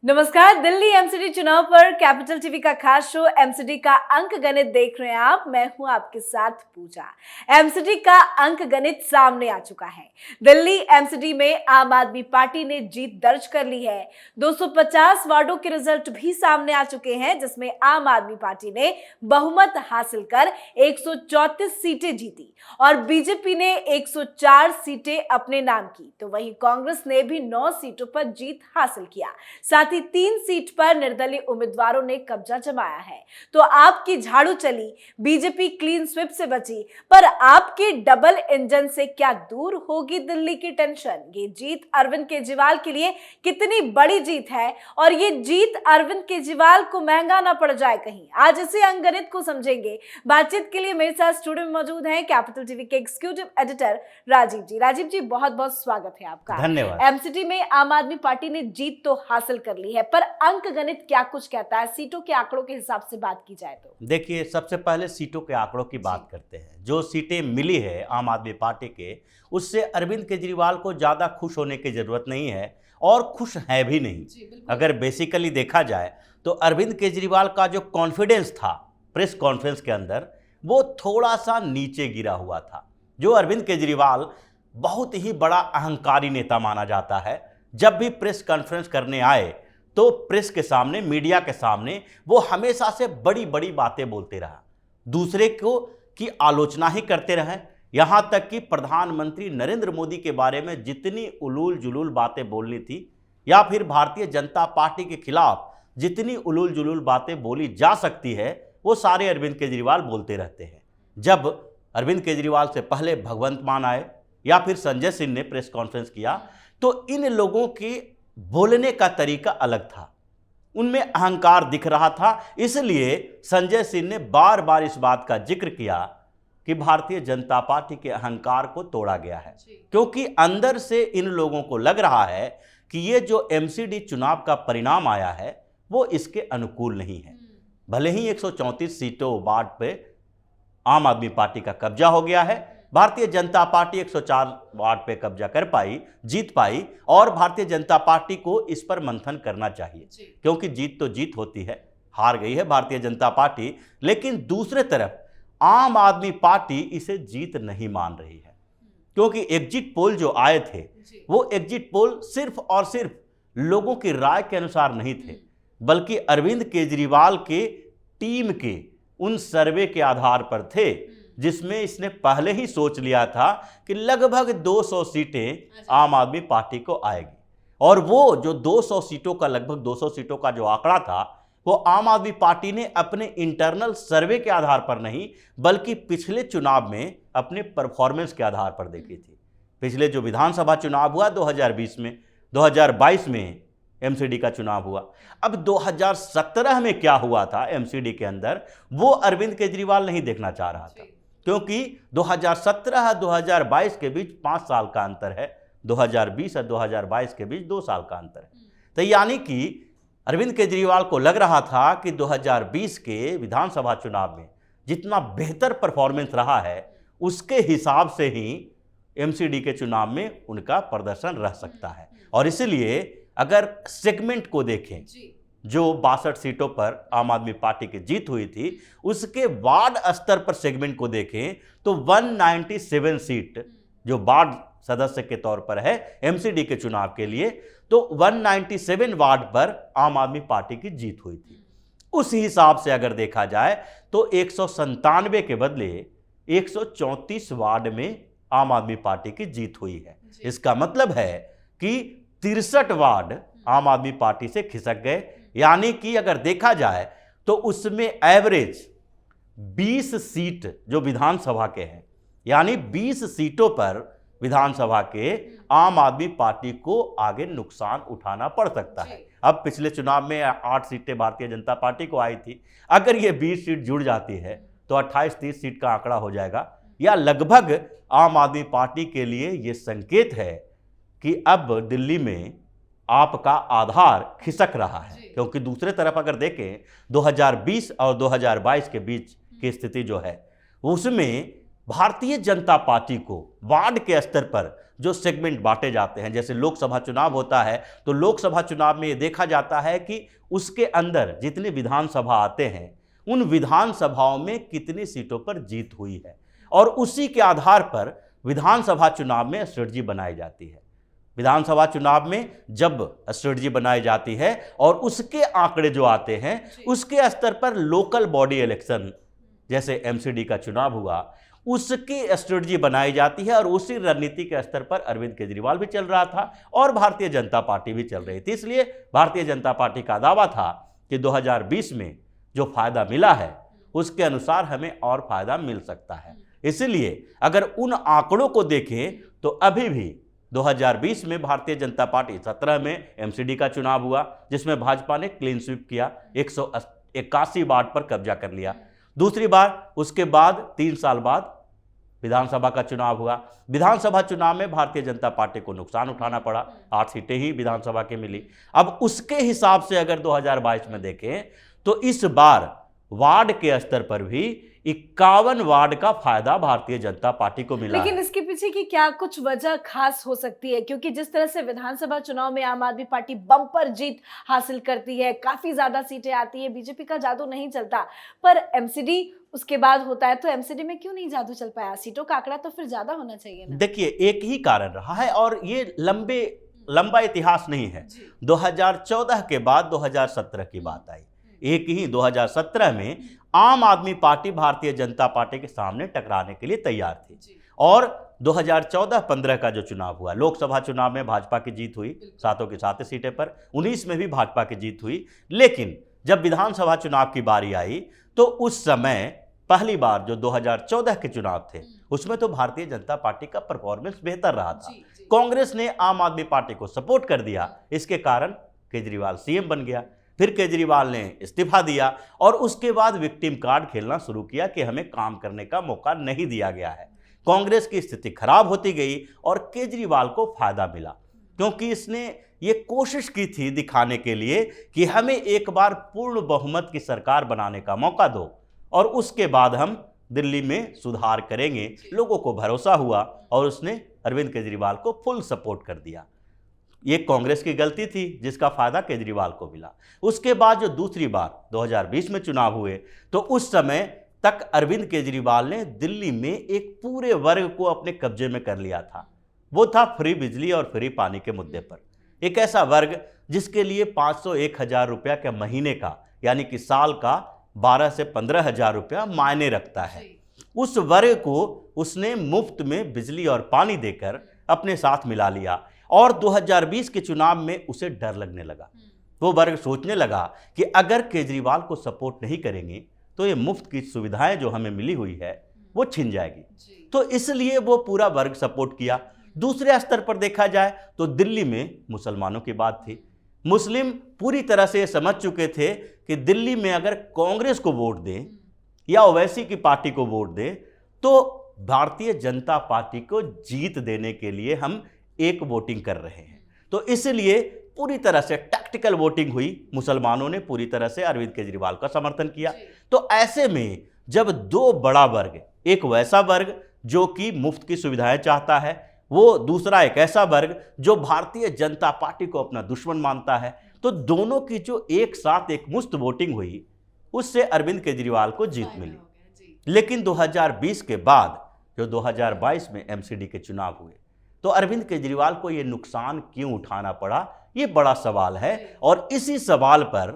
नमस्कार। दिल्ली एमसीडी चुनाव पर कैपिटल टीवी का खास शो एमसीडी का अंक गणित देख रहे हैं आप। मैं हूं आपके साथ पूजा। एमसीडी का अंक गणित सामने आ चुका है। दिल्ली एमसीडी में आम आदमी पार्टी ने जीत दर्ज कर ली है। 250 वार्डों के रिजल्ट भी सामने आ चुके हैं, जिसमें आम आदमी पार्टी ने बहुमत हासिल कर 134 सीटें जीती और बीजेपी ने 104 सीटें अपने नाम की। तो वहीं कांग्रेस ने भी 9 सीटों पर जीत हासिल किया। साथ ही 3 सीट पर निर्दलीय उम्मीदवारों ने कब्जा जमाया है। तो आपकी झाड़ू चली, बीजेपी क्लीन स्विप से बची, पर आपके डबल इंजन से क्या दूर होगी दिल्ली की टेंशन? ये जीत अरविंद केजरीवाल के लिए कितनी बड़ी जीत है और ये जीत अरविंद केजरीवाल को महंगा ना पड़ जाए कहीं? आज इसी अंकगणित को समझेंगे। बातचीत के लिए मेरे साथ स्टूडियो में मौजूद हैं कैपिटल टीवी के एग्जीक्यूटिव एडिटर राजीव जी। राजीव जी, बहुत बहुत स्वागत है आपका। धन्यवाद। एमसीडी में आम आदमी पार्टी ने जीत तो हासिल कर ली है, पर अंक गणित क्या कुछ कहता है? सीटों के आंकड़ों के हिसाब से बात की जाए तो देखिए, सबसे पहले सीटों के आंकड़ों की बात करते हैं। जो सीटें मिली है आम आदमी पार्टी के, उससे अरविंद केजरीवाल को ज़्यादा खुश होने की ज़रूरत नहीं है और खुश है भी नहीं। अगर बेसिकली देखा जाए तो अरविंद केजरीवाल का जो कॉन्फिडेंस था प्रेस कॉन्फ्रेंस के अंदर, वो थोड़ा सा नीचे गिरा हुआ था। जो अरविंद केजरीवाल बहुत ही बड़ा अहंकारी नेता माना जाता है, जब भी प्रेस कॉन्फ्रेंस करने आए तो प्रेस के सामने, मीडिया के सामने वो हमेशा से बड़ी बड़ी बातें बोलते रहा, दूसरे को की आलोचना ही करते रहे। यहाँ तक कि प्रधानमंत्री नरेंद्र मोदी के बारे में जितनी उलूल जुलूल बातें बोलनी थी या फिर भारतीय जनता पार्टी के खिलाफ जितनी उलूल जुलूल बातें बोली जा सकती है, वो सारे अरविंद केजरीवाल बोलते रहते हैं। जब अरविंद केजरीवाल से पहले भगवंत मान आए या फिर संजय सिंह ने प्रेस कॉन्फ्रेंस किया, तो इन लोगों की बोलने का तरीका अलग था, उनमें अहंकार दिख रहा था। इसलिए संजय सिंह ने बार बार इस बात का जिक्र किया कि भारतीय जनता पार्टी के अहंकार को तोड़ा गया है, क्योंकि अंदर से इन लोगों को लग रहा है कि ये जो एमसीडी चुनाव का परिणाम आया है वो इसके अनुकूल नहीं है। भले ही 134 सीटों वार्ड पे आम आदमी पार्टी का कब्जा हो गया है, भारतीय जनता पार्टी 104 वार्ड पे कब्जा कर पाई, जीत पाई, और भारतीय जनता पार्टी को इस पर मंथन करना चाहिए, क्योंकि जीत तो जीत होती है। हार गई है भारतीय जनता पार्टी, लेकिन दूसरे तरफ आम आदमी पार्टी इसे जीत नहीं मान रही है, क्योंकि एग्जिट पोल जो आए थे वो एग्जिट पोल सिर्फ और सिर्फ लोगों की राय के अनुसार नहीं थे, बल्कि अरविंद केजरीवाल के टीम के उन सर्वे के आधार पर थे, जिसमें इसने पहले ही सोच लिया था कि लगभग 200 सीटें आम आदमी पार्टी को आएगी। और वो जो 200 सीटों का, लगभग 200 सीटों का जो आंकड़ा था, वो आम आदमी पार्टी ने अपने इंटरनल सर्वे के आधार पर नहीं, बल्कि पिछले चुनाव में अपने परफॉर्मेंस के आधार पर देखी थी। पिछले जो विधानसभा चुनाव हुआ 2020 में, 2022 में एमसीडी का चुनाव हुआ, अब 2017 में क्या हुआ था एमसीडी के अंदर, वो अरविंद केजरीवाल नहीं देखना चाह रहा था, क्योंकि 2017-2022 के बीच 5 साल का अंतर है, 2020 और 2022 के बीच 2 साल का अंतर है। तो यानी कि अरविंद केजरीवाल को लग रहा था कि 2020 के विधानसभा चुनाव में जितना बेहतर परफॉर्मेंस रहा है, उसके हिसाब से ही एमसीडी के चुनाव में उनका प्रदर्शन रह सकता है। और इसलिए अगर सेगमेंट को देखें, जो 62 सीटों पर आम आदमी पार्टी की जीत हुई थी, उसके वार्ड स्तर पर सेगमेंट को देखें तो 197 सीट जो वार्ड सदस्य के तौर पर है एमसीडी के चुनाव के लिए, तो 197 वार्ड पर आम आदमी पार्टी की जीत हुई थी। उस हिसाब से अगर देखा जाए तो 197 के बदले 134 वार्ड में आम आदमी पार्टी की जीत हुई है। इसका मतलब है कि 63 वार्ड आम आदमी पार्टी से खिसक गए। यानी कि अगर देखा जाए तो उसमें एवरेज 20 सीट जो विधानसभा के हैं, यानी 20 सीटों पर विधानसभा के आम आदमी पार्टी को आगे नुकसान उठाना पड़ सकता है। अब पिछले चुनाव में 8 सीटें भारतीय जनता पार्टी को आई थी, अगर ये 20 सीट जुड़ जाती है तो 28-30 सीट का आंकड़ा हो जाएगा, या लगभग आम आदमी पार्टी के लिए ये संकेत है कि अब दिल्ली में आपका आधार खिसक रहा है। क्योंकि दूसरे तरफ अगर देखें 2020 और 2022 के बीच की स्थिति जो है, उसमें भारतीय जनता पार्टी को वार्ड के स्तर पर जो सेगमेंट बांटे जाते हैं, जैसे लोकसभा चुनाव होता है तो लोकसभा चुनाव में ये देखा जाता है कि उसके अंदर जितने विधानसभा आते हैं उन विधानसभाओं में कितनी सीटों पर जीत हुई है, और उसी के आधार पर विधानसभा चुनाव में स्ट्रेटजी बनाई जाती है। विधानसभा चुनाव में जब स्ट्रेटजी बनाई जाती है और उसके आंकड़े जो आते हैं उसके स्तर पर लोकल बॉडी इलेक्शन जैसे एमसीडी का चुनाव हुआ उसकी स्ट्रेटजी बनाई जाती है, और उसी रणनीति के स्तर पर अरविंद केजरीवाल भी चल रहा था और भारतीय जनता पार्टी भी चल रही थी। इसलिए भारतीय जनता पार्टी का दावा था कि 2020 में जो फायदा मिला है उसके अनुसार हमें और फायदा मिल सकता है। इसलिए अगर उन आंकड़ों को देखें तो अभी भी 2020 में भारतीय जनता पार्टी 17 में एमसीडी का चुनाव हुआ जिसमें भाजपा ने क्लीन स्वीप किया, 181 वार्ड पर कब्जा कर लिया। दूसरी बार उसके बाद 3 साल बाद विधानसभा का चुनाव हुआ। विधानसभा चुनाव में भारतीय जनता पार्टी को नुकसान उठाना पड़ा, 8 सीटें ही विधानसभा की मिली। अब उसके हिसाब से अगर 2022 में देखें तो इस बार वार्ड के स्तर पर भी 51 वार्ड का फायदा भारतीय जनता पार्टी को मिला। लेकिन इसके पीछे की क्या कुछ वजह खास हो सकती है? क्योंकि जिस तरह से विधानसभा चुनाव में आम आदमी पार्टी बम्पर जीत हासिल करती है, काफी ज्यादा सीटें आती है, बीजेपी का जादू नहीं चलता, पर एमसीडी उसके बाद होता है, तो एमसीडी में क्यों नहीं जादू चल पाया? सीटों का आंकड़ा तो फिर ज्यादा होना चाहिए ना। देखिए, एक ही कारण रहा है और ये लंबा इतिहास नहीं है। 2014 के बाद 2017 की बात आई। एक ही 2017 में आम आदमी पार्टी भारतीय जनता पार्टी के सामने टकराने के लिए तैयार थी, और 2014-15 का जो चुनाव हुआ, लोकसभा चुनाव में भाजपा की जीत हुई 7 की 7 सीटें पर, 19 में भी भाजपा की जीत हुई। लेकिन जब विधानसभा चुनाव की बारी आई तो उस समय पहली बार जो 2014 के चुनाव थे उसमें तो भारतीय जनता पार्टी का परफॉर्मेंस बेहतर रहा था। कांग्रेस ने आम आदमी पार्टी को सपोर्ट कर दिया, इसके कारण केजरीवाल सीएम बन गया। फिर केजरीवाल ने इस्तीफा दिया और उसके बाद विक्टिम कार्ड खेलना शुरू किया कि हमें काम करने का मौका नहीं दिया गया है। कांग्रेस की स्थिति खराब होती गई और केजरीवाल को फायदा मिला, क्योंकि इसने ये कोशिश की थी दिखाने के लिए कि हमें एक बार पूर्ण बहुमत की सरकार बनाने का मौका दो और उसके बाद हम दिल्ली में सुधार करेंगे। लोगों को भरोसा हुआ और उसने अरविंद केजरीवाल को फुल सपोर्ट कर दिया। ये कांग्रेस की गलती थी जिसका फायदा केजरीवाल को मिला। उसके बाद जो दूसरी बार 2020 में चुनाव हुए तो उस समय तक अरविंद केजरीवाल ने दिल्ली में एक पूरे वर्ग को अपने कब्जे में कर लिया था। वो था फ्री बिजली और फ्री पानी के मुद्दे पर। एक ऐसा वर्ग जिसके लिए 500-1000 रुपया के महीने का, यानी कि साल का 12 से 15,000 रुपया मायने रखता है, उस वर्ग को उसने मुफ्त में बिजली और पानी देकर अपने साथ मिला लिया। और 2020 के चुनाव में उसे डर लगने लगा। वो वर्ग सोचने लगा कि अगर केजरीवाल को सपोर्ट नहीं करेंगे तो ये मुफ्त की सुविधाएं जो हमें मिली हुई है वो छिन जाएगी। तो इसलिए वो पूरा वर्ग सपोर्ट किया। दूसरे स्तर पर देखा जाए तो दिल्ली में मुसलमानों की बात थी। मुस्लिम पूरी तरह से समझ चुके थे कि दिल्ली में अगर कांग्रेस को वोट दें या ओवैसी की पार्टी को वोट दें तो भारतीय जनता पार्टी को जीत देने के लिए हम एक वोटिंग कर रहे हैं। तो इसलिए पूरी तरह से टैक्टिकल वोटिंग हुई। मुसलमानों ने पूरी तरह से अरविंद केजरीवाल का समर्थन किया। तो ऐसे में जब दो बड़ा वर्ग, एक वैसा वर्ग जो कि मुफ्त की सुविधाएं चाहता है, वो दूसरा एक ऐसा वर्ग जो भारतीय जनता पार्टी को अपना दुश्मन मानता है, तो दोनों की जो एक साथ एक मुफ्त वोटिंग हुई उससे अरविंद केजरीवाल को जीत मिली। लेकिन 2020 के बाद जो 2022 में एमसीडी के चुनाव हुए तो अरविंद केजरीवाल को ये नुकसान क्यों उठाना पड़ा, ये बड़ा सवाल है। और इसी सवाल पर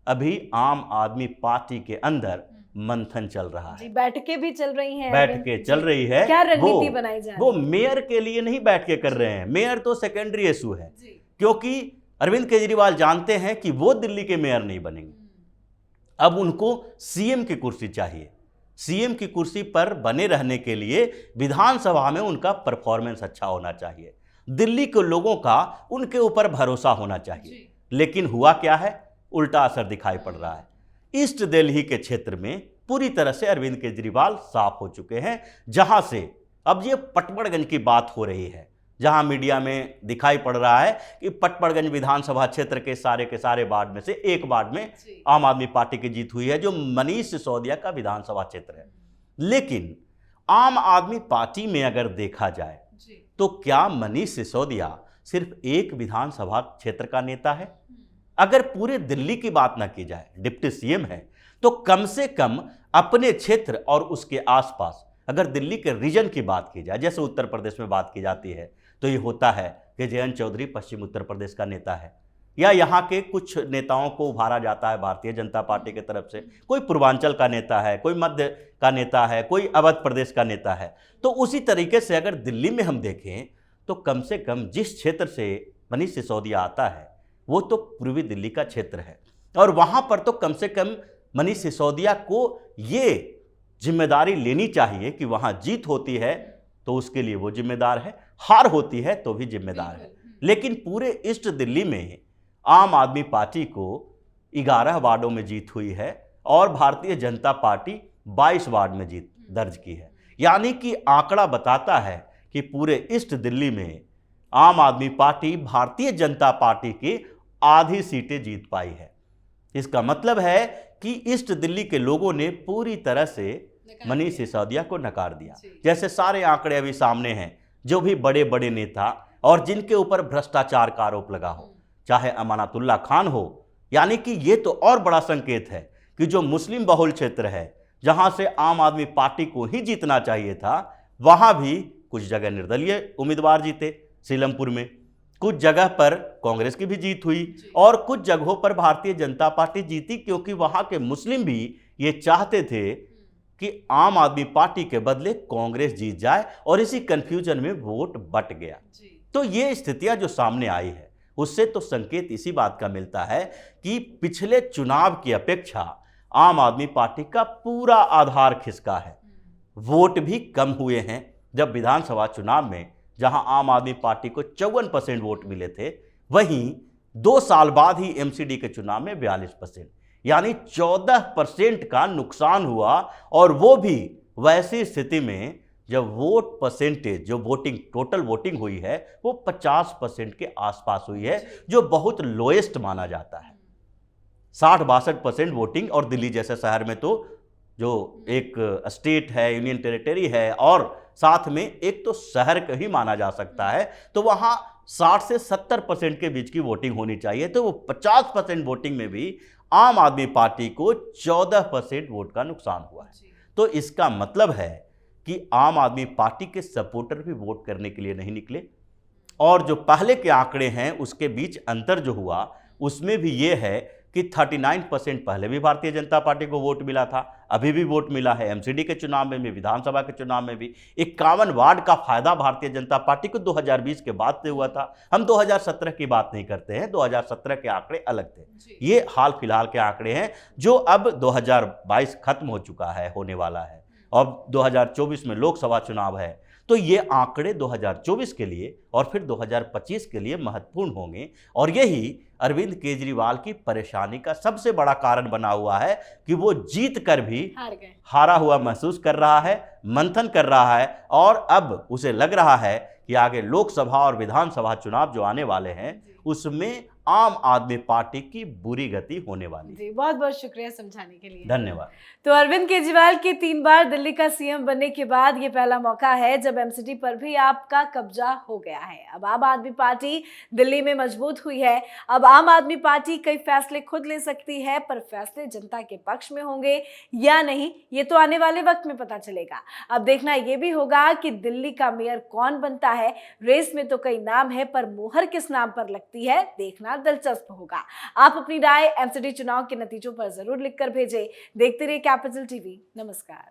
अभी आम आदमी पार्टी के अंदर मंथन चल रहा है। बैठकें भी चल रही हैं। बैठकें चल रही है। क्या रणनीति बनाई जा रही है? वो मेयर के लिए नहीं बैठकें कर रहे हैं। मेयर तो सेकेंडरी इशू है, क्योंकि अरविंद केजरीवाल जानते हैं कि वो दिल्ली के मेयर नहीं बनेंगे। अब उनको सीएम की कुर्सी चाहिए। सीएम की कुर्सी पर बने रहने के लिए विधानसभा में उनका परफॉर्मेंस अच्छा होना चाहिए, दिल्ली के लोगों का उनके ऊपर भरोसा होना चाहिए। लेकिन हुआ क्या है, उल्टा असर दिखाई पड़ रहा है। ईस्ट दिल्ली के क्षेत्र में पूरी तरह से अरविंद केजरीवाल साफ हो चुके हैं, जहां से अब ये पटपड़गंज की बात हो रही है, जहां मीडिया में दिखाई पड़ रहा है कि पटपड़गंज विधानसभा क्षेत्र के सारे वार्ड में से एक वार्ड में आम आदमी पार्टी की जीत हुई है, जो मनीष सिसोदिया का विधानसभा क्षेत्र है। लेकिन आम आदमी पार्टी में अगर देखा जाए तो क्या मनीष सिसोदिया सिर्फ एक विधानसभा क्षेत्र का नेता है? अगर पूरे दिल्ली की बात ना की जाए, डिप्टी सीएम है, तो कम से कम अपने क्षेत्र और उसके आसपास अगर दिल्ली के रीजन की बात की जाए, जैसे उत्तर प्रदेश में बात की जाती है तो ये होता है कि जयंत चौधरी पश्चिम उत्तर प्रदेश का नेता है, या यहाँ के कुछ नेताओं को उभारा जाता है भारतीय जनता पार्टी की तरफ से, कोई पूर्वांचल का नेता है, कोई मध्य का नेता है, कोई अवध प्रदेश का नेता है। तो उसी तरीके से अगर दिल्ली में हम देखें तो कम से कम जिस क्षेत्र से मनीष सिसोदिया आता है वो तो पूर्वी दिल्ली का क्षेत्र है, और वहाँ पर तो कम से कम मनीष सिसोदिया को ये जिम्मेदारी लेनी चाहिए कि वहाँ जीत होती है तो उसके लिए वो जिम्मेदार है, हार होती है तो भी जिम्मेदार है। लेकिन पूरे ईस्ट दिल्ली में आम आदमी पार्टी को 11 वार्डों में जीत हुई है और भारतीय जनता पार्टी 22 वार्ड में जीत दर्ज की है। यानी कि आंकड़ा बताता है कि पूरे ईस्ट दिल्ली में आम आदमी पार्टी भारतीय जनता पार्टी की आधी सीटें जीत पाई है। इसका मतलब है कि ईस्ट दिल्ली के लोगों ने पूरी तरह से मनीष सिसोदिया को नकार दिया। जैसे सारे आंकड़े अभी सामने हैं, जो भी बड़े बड़े नेता और जिनके ऊपर भ्रष्टाचार का आरोप लगा हो, चाहे अमानतुल्लाह खान हो, यानी कि ये तो और बड़ा संकेत है कि जो मुस्लिम बहुल क्षेत्र है जहां से आम आदमी पार्टी को ही जीतना चाहिए था, वहां भी कुछ जगह निर्दलीय उम्मीदवार जीते, सीलमपुर में कुछ जगह पर कांग्रेस की भी जीत हुई और कुछ जगहों पर भारतीय जनता पार्टी जीती, क्योंकि वहां के मुस्लिम भी ये चाहते थे कि आम आदमी पार्टी के बदले कांग्रेस जीत जाए, और इसी कंफ्यूजन में वोट बट गया। तो ये स्थितियां जो सामने आई है उससे तो संकेत इसी बात का मिलता है कि पिछले चुनाव की अपेक्षा आम आदमी पार्टी का पूरा आधार खिसका है। वोट भी कम हुए हैं। जब विधानसभा चुनाव में जहां आम आदमी पार्टी को 54% वोट मिले थे, वहीं 2 साल बाद ही एमसीडी के चुनाव में 42%, यानी 14% का नुकसान हुआ, और वो भी वैसी स्थिति में जब वोट परसेंटेज, जो वोटिंग टोटल वोटिंग हुई है वो 50% के आसपास हुई है, जो बहुत लोएस्ट माना जाता है। 60-62% वोटिंग, और दिल्ली जैसे शहर में तो जो एक स्टेट है, यूनियन टेरिटरी है, और साथ में एक तो शहर का ही माना जा सकता है, तो वहाँ 60 से 70% के बीच की वोटिंग होनी चाहिए। तो वो 50% वोटिंग में भी आम आदमी पार्टी को 14% वोट का नुकसान हुआ है। तो इसका मतलब है कि आम आदमी पार्टी के सपोर्टर भी वोट करने के लिए नहीं निकले, और जो पहले के आंकड़े हैं उसके बीच अंतर जो हुआ उसमें भी ये है कि 39% पहले भी भारतीय जनता पार्टी को वोट मिला था, अभी भी वोट मिला है, एमसीडी के चुनाव में भी, विधानसभा के चुनाव में भी। 51 वार्ड का फायदा भारतीय जनता पार्टी को 2020 के बाद से हुआ था। हम 2017 की बात नहीं करते हैं, 2017 के आंकड़े अलग थे। ये हाल फिलहाल के आंकड़े हैं, जो अब 2022 खत्म हो चुका है, होने वाला है, और 2024 में लोकसभा चुनाव है। तो ये आंकड़े 2024 के लिए और फिर 2025 के लिए महत्वपूर्ण होंगे, और यही अरविंद केजरीवाल की परेशानी का सबसे बड़ा कारण बना हुआ है कि वो जीत कर भी हारा हुआ महसूस कर रहा है, मंथन कर रहा है, और अब उसे लग रहा है कि आगे लोकसभा और विधानसभा चुनाव जो आने वाले हैं उसमें आम आदमी पार्टी की बुरी गति होने वाली। जी, बहुत बहुत शुक्रिया समझाने के लिए। धन्यवाद। तो अरविंद केजरीवाल के 3 बार दिल्ली का सीएम बनने के बाद ये पहला मौका है जब एमसीडी पर भी आपका कब्जा हो गया है। अब आम आदमी पार्टी दिल्ली में मजबूत हुई है। अब आम आदमी पार्टी कई फैसले खुद ले सकती है, पर फैसले जनता के पक्ष में होंगे या नहीं ये तो आने वाले वक्त में पता चलेगा। अब देखना ये भी होगा कि दिल्ली का मेयर कौन बनता है। रेस में तो कई नाम है, पर मोहर किस नाम पर लगती है देखना दिलचस्प होगा। आप अपनी राय एमसीडी चुनाव के नतीजों पर जरूर लिखकर भेजें। देखते रहिए कैपिटल टीवी। नमस्कार।